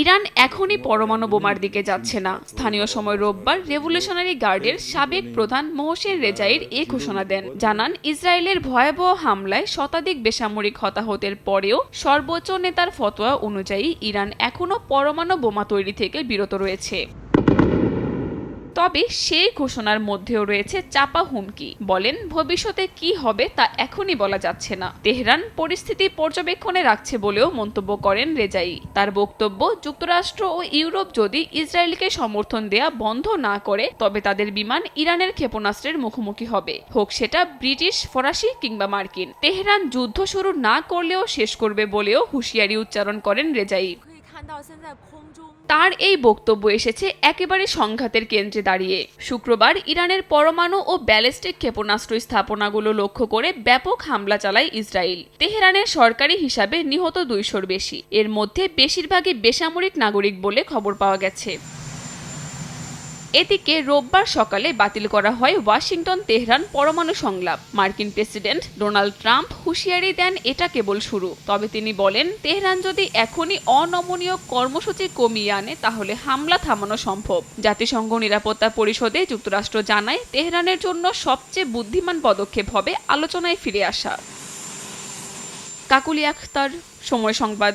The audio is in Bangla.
ইরান এখনই পরমাণু বোমার দিকে যাচ্ছে না। স্থানীয় সময় রোববার রেভলিউশনারি গার্ডের সাবেক প্রধান মোহসেন রেজাইর এ ঘোষণা দেন। জানান, ইসরায়েলের ভয়াবহ হামলায় শতাধিক বেসামরিক হতাহতের পরেও সর্বোচ্চ নেতার ফতোয়া অনুযায়ী ইরান এখনও পরমাণু বোমা তৈরি থেকে বিরত রয়েছে। তবে সেই ঘোষণার মধ্যেও রয়েছে চাপা হুমকি। বলেন, ভবিষ্যতে কি হবে তা এখনই বলা যাচ্ছে না। তেহরান পরিস্থিতি পর্যবেক্ষণে রাখছে বলেও মন্তব্য করেন রেজাই। তার বক্তব্য, যুক্তরাষ্ট্র ও ইউরোপ যদি ইসরায়েলকে সমর্থন দেয়া বন্ধ না করে তবে তাদের বিমান ইরানের ক্ষেপণাস্ত্রের মুখোমুখি হবে, হোক সেটা ব্রিটিশ, ফরাসি কিংবা মার্কিন। তেহরান যুদ্ধ শুরু না করলেও শেষ করবে বলেও হুঁশিয়ারি উচ্চারণ করেন রেজাই। তার এই বক্তব্য এসেছে একেবারে সংঘাতের কেন্দ্রে দাঁড়িয়ে। শুক্রবার ইরানের পরমাণু ও ব্যালিস্টিক ক্ষেপণাস্ত্র স্থাপনাগুলো লক্ষ্য করে ব্যাপক হামলা চালায় ইসরায়েল। তেহরানের সরকারি হিসাবে নিহত 200-র বেশি। এর মধ্যে বেশিরভাগই বেসামরিক নাগরিক বলে খবর পাওয়া গেছে। এদিকে রোববার সকালে বাতিল করা হয় ওয়াশিংটন তেহরান পরমাণু সংলাপ। মার্কিন প্রেসিডেন্ট ডোনাল্ড ট্রাম্প হুঁশিয়ারি দেন, এটা কেবল শুরু। তবে তিনি বলেন, তেহরান যদি এখনই অনমনীয় কর্মসূচি কমিয়ে আনে তাহলে হামলা থামানো সম্ভব। জাতিসংঘ নিরাপত্তা পরিষদে যুক্তরাষ্ট্র জানায়, তেহরানের জন্য সবচেয়ে বুদ্ধিমান পদক্ষেপ হবে আলোচনায় ফিরে আসা। কাকুলি আখতার, সময় সংবাদ।